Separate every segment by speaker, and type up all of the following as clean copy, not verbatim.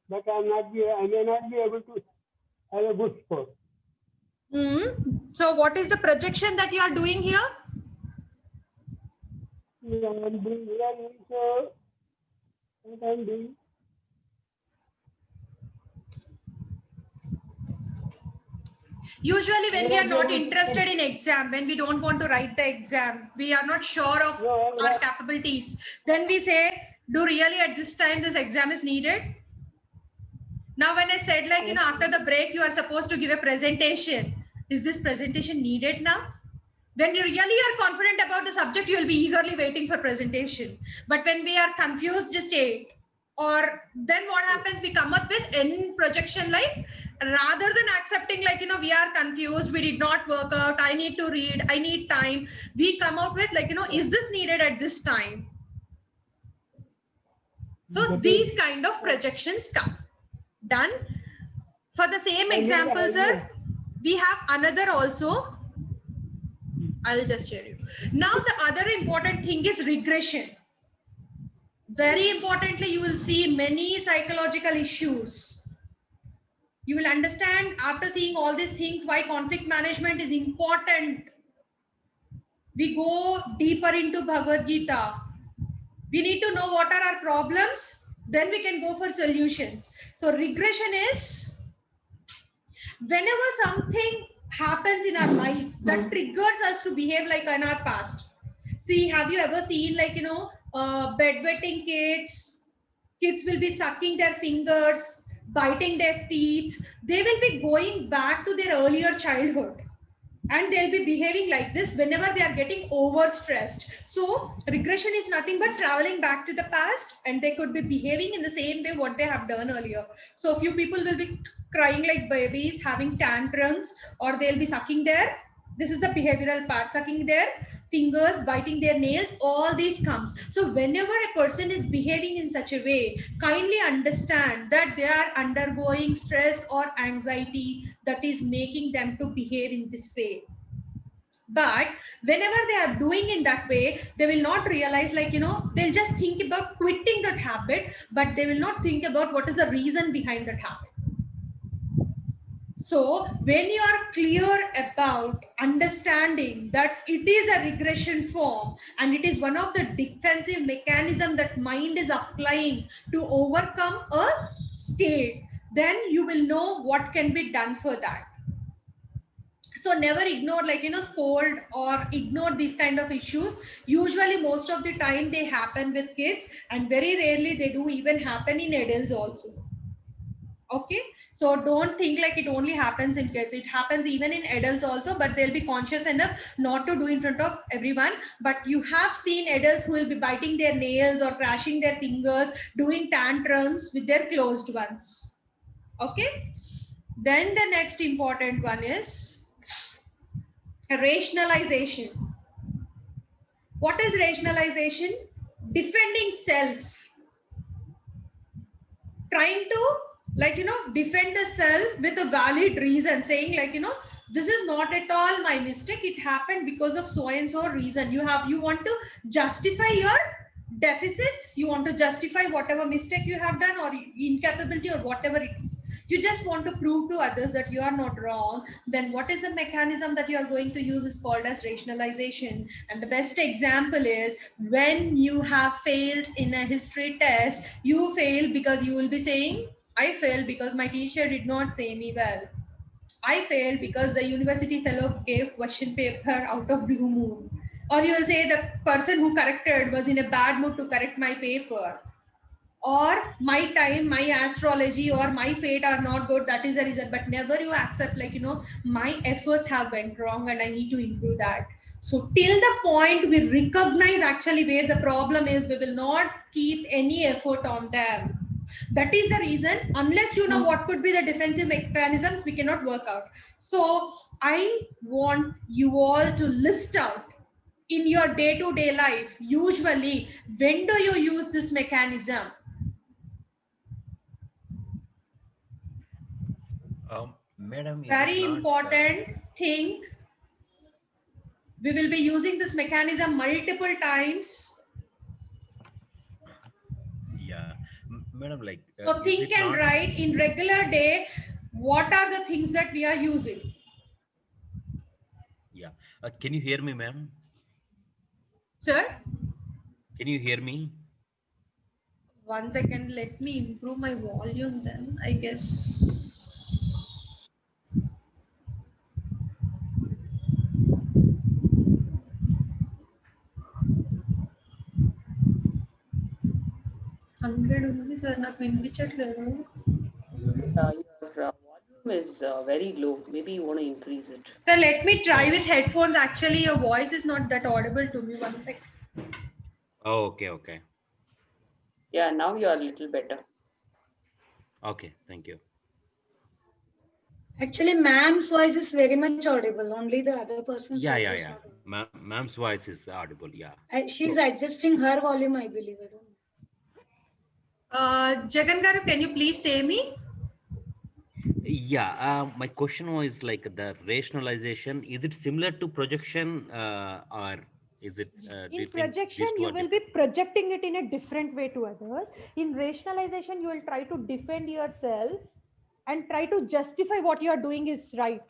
Speaker 1: but I may not be able to have a good score.
Speaker 2: So what is the projection that you are doing here?
Speaker 1: Yeah, I'm doing well, so what I'm doing.
Speaker 2: Usually when we are not interested in exam, when we don't want to write the exam, we are not sure of our capabilities, then we say, do really at this time this exam is needed? Now when I said like, after the break, you are supposed to give a presentation. Is this presentation needed now? When you really are confident about the subject, you will be eagerly waiting for presentation. But when we are confused state, or then what happens, we come up with any projection like, rather than accepting like, we are confused, we did not work out, I need to read, I need time. We come out with like, is this needed at this time? So these kind of projections come. Done. For the same example, sir, we have another also. I'll just share you. Now the other important thing is regression. Very importantly, you will see many psychological issues. You will understand after seeing all these things why conflict management is important. We go deeper into Bhagavad Gita. We need to know what are our problems, then we can go for solutions. So regression is whenever something happens in our life that triggers us to behave like in our past. See, have you ever seen like, bedwetting kids will be sucking their fingers, biting their teeth. They will be going back to their earlier childhood. And they'll be behaving like this whenever they are getting overstressed. So regression is nothing but traveling back to the past, and they could be behaving in the same way what they have done earlier. So a few people will be crying like babies, having tantrums, or they'll be sucking their, this is the behavioral part, sucking their fingers, biting their nails, all these comes. So whenever a person is behaving in such a way, kindly understand that they are undergoing stress or anxiety that is making them to behave in this way. But whenever they are doing in that way, they will not realize like, they'll just think about quitting that habit, but they will not think about what is the reason behind that habit. So when you are clear about understanding that it is a regression form and it is one of the defensive mechanism that mind is applying to overcome a state, then you will know what can be done for that. So never ignore like, scold or ignore these kind of issues. Usually most of the time they happen with kids, and very rarely they do even happen in adults also. Okay, so don't think like it only happens in kids, it happens even in adults also, but they'll be conscious enough not to do in front of everyone. But you have seen adults who will be biting their nails or crashing their fingers, doing tantrums with their closed ones. Okay, then the next important one is rationalization. What is rationalization? Defending self, trying to like, defend the self with a valid reason, saying like, this is not at all my mistake, it happened because of so and so reason. You want to justify your deficits, you want to justify whatever mistake you have done or incapability or whatever it is. You just want to prove to others that you are not wrong. Then what is the mechanism that you are going to use is called as rationalization. And the best example is when you have failed in a history test, you fail because you will be saying, I failed because my teacher did not say me well. I failed because the university fellow gave question paper out of blue moon. Or you will say the person who corrected was in a bad mood to correct my paper. Or my time, my astrology or my fate are not good, that is the reason. But never you accept like, my efforts have went wrong and I need to improve that. So till the point we recognize actually where the problem is, we will not keep any effort on them. That is the reason, unless you know what could be the defensive mechanisms, we cannot work out. So I want you all to list out in your day-to-day life, usually when do you use this mechanism?
Speaker 3: Madam, is
Speaker 2: Very
Speaker 3: it not
Speaker 2: important thing. We will be using this mechanism multiple times.
Speaker 3: yeah, Madam, like,
Speaker 2: So
Speaker 3: is
Speaker 2: think
Speaker 3: it
Speaker 2: and
Speaker 3: not?
Speaker 2: write in regular day, what are the things that we are using?
Speaker 3: Yeah. Can you hear me, ma'am?
Speaker 2: Sir,
Speaker 3: Can you hear me?
Speaker 2: 1 second, let me improve my volume then, I guess. Hundred ఉంది sir నాకు వినిపించట్లేదు.
Speaker 4: Your volume is very low. Maybe you want to increase it.
Speaker 2: Sir, let me try with headphones. Actually, your voice is not that audible to me. 1 second.
Speaker 3: Oh, okay, okay.
Speaker 4: Yeah, now you are a little better.
Speaker 3: Okay, thank you.
Speaker 5: Actually, ma'am's voice is very much audible. Only the other person's
Speaker 3: Yeah,
Speaker 5: voice
Speaker 3: yeah,
Speaker 5: is
Speaker 3: yeah.
Speaker 5: not
Speaker 3: Ma'am's voice is audible, yeah.
Speaker 5: audible. She's adjusting her volume, I believe. I don't know.
Speaker 2: Jagan garu, can you please say me?
Speaker 3: Yeah, my question was like the rationalization. Is it similar to projection, or is it
Speaker 6: In
Speaker 3: these
Speaker 6: projection,
Speaker 3: two
Speaker 6: you
Speaker 3: are
Speaker 6: will be projecting it in a different way to others. In rationalization, you will try to defend yourself and try to justify what you are doing is right.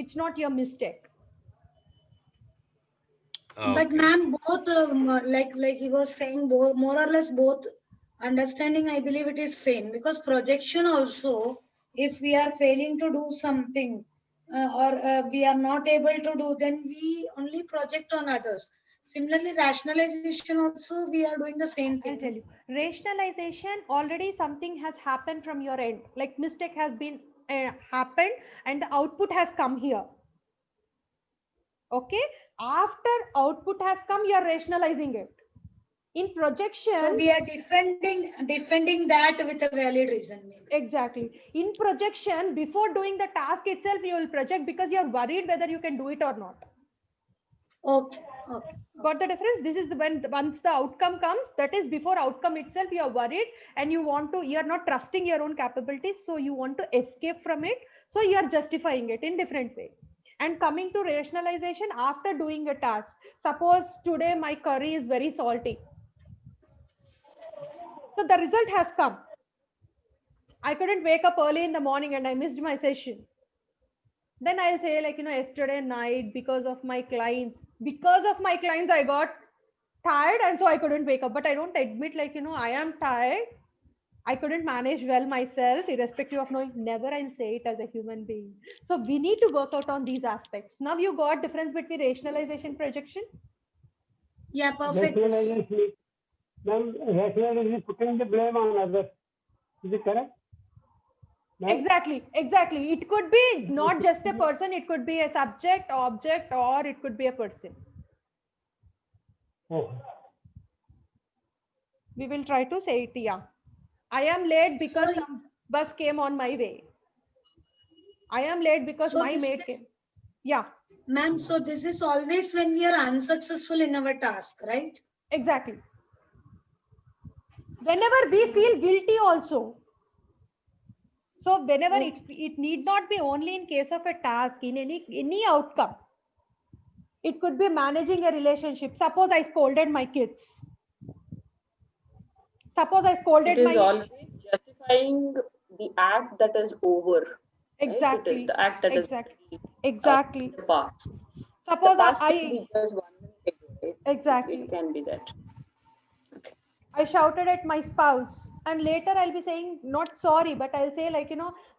Speaker 6: It's not your mistake.
Speaker 5: But
Speaker 3: Okay.
Speaker 5: ma'am, both like he was saying, more or less both understanding. I believe it is same because projection also, if we are failing to do something or we are not able to do, then we only project on others. Similarly, rationalization also we are doing the same
Speaker 6: I'll
Speaker 5: thing.
Speaker 6: tell you. Rationalization, already something has happened from your end. Like mistake has been happened and the output has come here. Okay. After output has come, you are rationalizing it. In projection,
Speaker 5: So we are defending that with a valid reason. Maybe.
Speaker 6: exactly. In projection, before doing the task itself, you will project because you are worried whether you can do it or not.
Speaker 5: Okay. Okay.
Speaker 6: Got the difference? This is when once the outcome comes, that is before outcome itself, you are worried and you want to, you are not trusting your own capabilities, so you want to escape from it, so you are justifying it in different way. And coming to rationalization after doing a task, suppose today my curry is very salty, so the result has come. I couldn't wake up early in the morning and I missed my session. Then I'll say, like, yesterday night, because of my clients, I got tired and so I couldn't wake up. But I don't admit, like, I am tired. I couldn't manage well myself, irrespective of knowing. Never I'll say it as a human being. So we need to work out on these aspects. Now you got difference between rationalization, projection.
Speaker 5: Yeah, perfect.
Speaker 1: Rationalization, ma'am, rationalization is putting the blame on others. Is it correct? Ma'am?
Speaker 6: Exactly. It could be not just a person, it could be a subject, object, or it could be a person.
Speaker 1: Oh.
Speaker 6: We will try to say it. Yeah, I am late because
Speaker 5: So-
Speaker 6: some bus came on my way. I am late because
Speaker 5: So
Speaker 6: my
Speaker 5: this
Speaker 6: mate
Speaker 5: is-
Speaker 6: came. Yeah,
Speaker 5: Ma'am, so this is always when we are unsuccessful in our task, right?
Speaker 6: exactly. Whenever we feel guilty also. So whenever it need not be only in case of a task, in any outcome. It could be managing a relationship. Suppose I scolded my kids. Suppose I scolded
Speaker 4: It is
Speaker 6: my...
Speaker 4: always justifying the act that is over. Right? It
Speaker 6: Exactly.
Speaker 4: is the act that
Speaker 6: Exactly.
Speaker 4: is
Speaker 6: Exactly.
Speaker 4: the past.
Speaker 6: Suppose
Speaker 4: The past
Speaker 6: I
Speaker 4: can be just 1 minute ago, right?
Speaker 6: Exactly.
Speaker 4: It can be that.
Speaker 6: I shouted at my spouse, and later I'll be saying not sorry, but I'll say, like,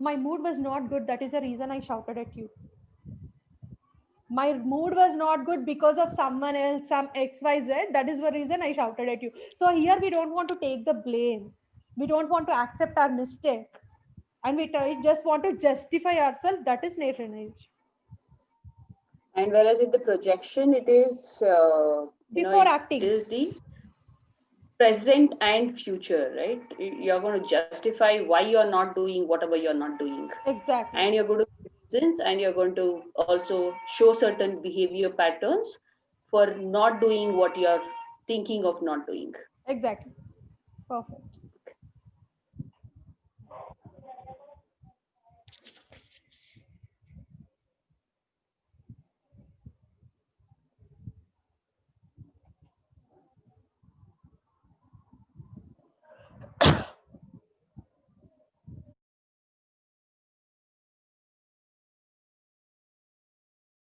Speaker 6: my mood was not good. That is the reason I shouted at you. My mood was not good because of someone else, some XYZ. That is the reason I shouted at you. So here we don't want to take the blame. We don't want to accept our mistake. And we just want to justify ourselves. That is rationalization.
Speaker 4: And whereas in the projection, it is
Speaker 6: Before acting.
Speaker 4: It is the present and future, right? You're going to justify why you're not doing whatever you're not doing.
Speaker 6: Exactly.
Speaker 4: And you're going to give reasons, and you're going to also show certain behavior patterns for not doing what you're thinking of not doing.
Speaker 6: Exactly. Perfect.